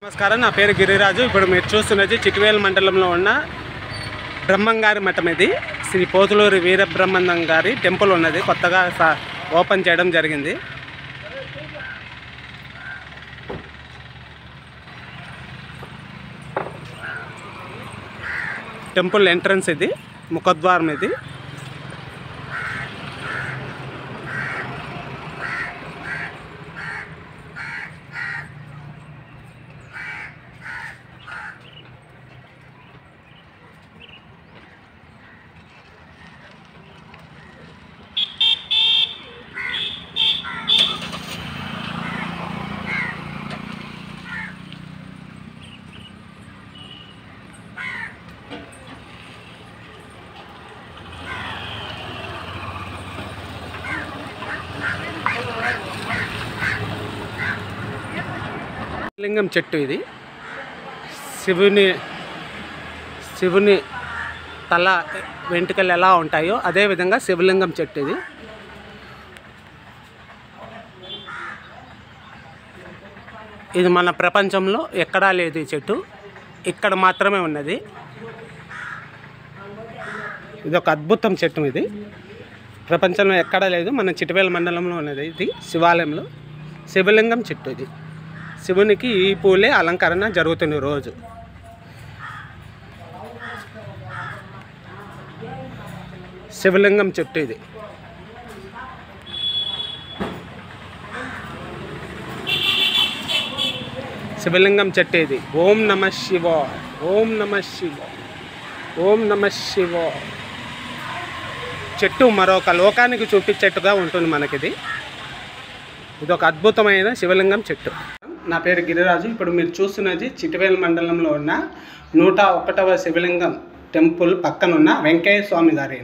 నమస్కారం, నా పేరు గిరిరాజు. ఇప్పుడు మీరు చూస్తున్నది చిటివేల్ మండలంలో ఉన్న బ్రహ్మంగారి మఠం. ఇది శ్రీ పోతులూరి వీరబ్రహ్మణ్యం గారి టెంపుల్ ఉన్నది, కొత్తగా ఓపెన్ చేయడం జరిగింది. టెంపుల్ ఎంట్రన్స్ ఇది, ముఖద్వారం ఇది. లింగం చెట్టు ఇది. శివుని తల వెంట్రుకలు ఎలా ఉంటాయో అదే విధంగా శివలింగం చెట్టు ఇది. ఇది మన ప్రపంచంలో ఎక్కడా లేదు ఈ చెట్టు, ఇక్కడ మాత్రమే ఉన్నది. ఇది ఒక అద్భుతం చెట్టు. ఇది ప్రపంచంలో ఎక్కడా లేదు, మన చిటివేల్ మండలంలో ఉన్నది. ఇది శివాలయంలో శివలింగం చెట్టు. ఇది శివునికి ఈ పూలే అలంకరణ జరుగుతుంది రోజు. శివలింగం చెట్టు ఇది. శివలింగం చెట్టు ఇది. ఓం నమః శివాయ, ఓం నమః శివాయ, ఓం నమః శివాయ. చెట్టు మరొక లోకానికి చూపించేట్టుగా ఉంటుంది మనకిది. ఇది ఒక అద్భుతమైన శివలింగం చెట్టు. నా పేరు గిరిరాజు. ఇప్పుడు మీరు చూస్తున్నది చిటివేల్ మండలంలో ఉన్న 101వ శివలింగం టెంపుల్ పక్కనున్న వెంకయ్య స్వామి గారు.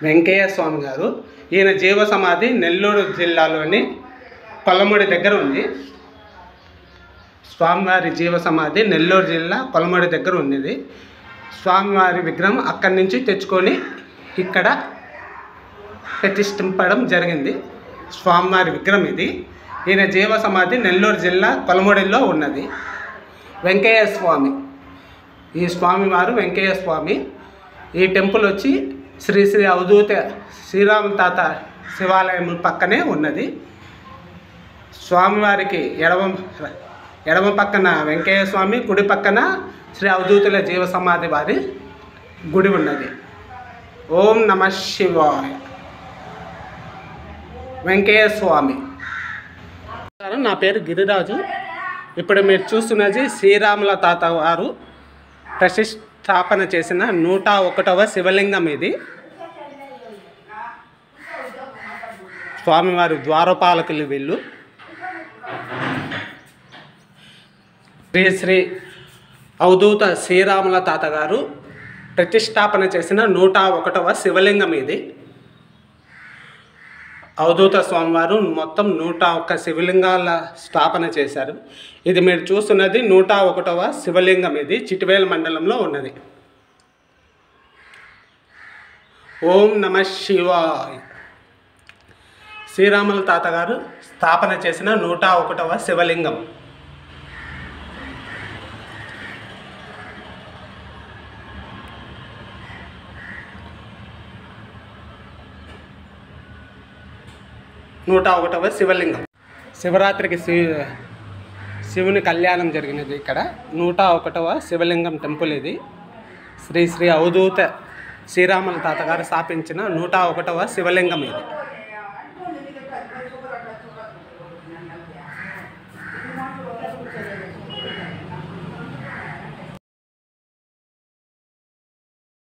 వెంకయ్య స్వామి గారు ఈయన జీవ సమాధి నెల్లూరు జిల్లాలోని కొల్లమూడి దగ్గర ఉంది. స్వామివారి జీవ సమాధి నెల్లూరు జిల్లా కొల్లమూడి దగ్గర ఉన్నది. స్వామివారి విగ్రహం అక్కడి నుంచి తెచ్చుకొని ఇక్కడ ప్రతిష్ఠింపడం జరిగింది. స్వామివారి విగ్రహం ఇది. ఈయన జీవ సమాధి నెల్లూరు జిల్లా కొల్లమూడిలో ఉన్నది. వెంకయ్య స్వామి, ఈ స్వామివారు వెంకయ్య స్వామి. ఈ టెంపుల్ వచ్చి శ్రీ శ్రీ అవధూత శ్రీరామ తాత శివాలయం పక్కనే ఉన్నది. స్వామివారికి ఎడమ పక్కన వెంకయ్య స్వామి, కుడి పక్కన శ్రీ అవధూతుల జీవ సమాధి వారి గుడి ఉన్నది. ఓం నమః శివాయ. వెంకయ్య స్వామి. నా పేరు గిరిరాజు. ఇప్పుడు మీరు చూస్తున్నది శ్రీరాముల తాత వారు ప్రతిష్టాపన చేసిన 101వ శివలింగం ఇది. స్వామివారి ద్వారపాలకులు వీళ్ళు. శ్రీ శ్రీ అవధూత శ్రీరాముల తాత గారు ప్రతిష్టాపన చేసిన 101వ శివలింగం ఇది. అవధూత స్వామివారు మొత్తం 101 శివలింగాల స్థాపన చేశారు. ఇది మీరు చూస్తున్నది 101వ శివలింగం. ఇది చిటివేల్ మండలంలో ఉన్నది. ఓం నమః శివాయ. శ్రీరాముల తాత గారు స్థాపన చేసిన 101వ శివలింగం. శివరాత్రికి శివుని కళ్యాణం జరిగినది ఇక్కడ. 101వ శివలింగం టెంపుల్ ఇది. శ్రీ శ్రీ అవధూత శ్రీరాముల తాత గారు స్థాపించిన 101వ శివలింగం ఇది.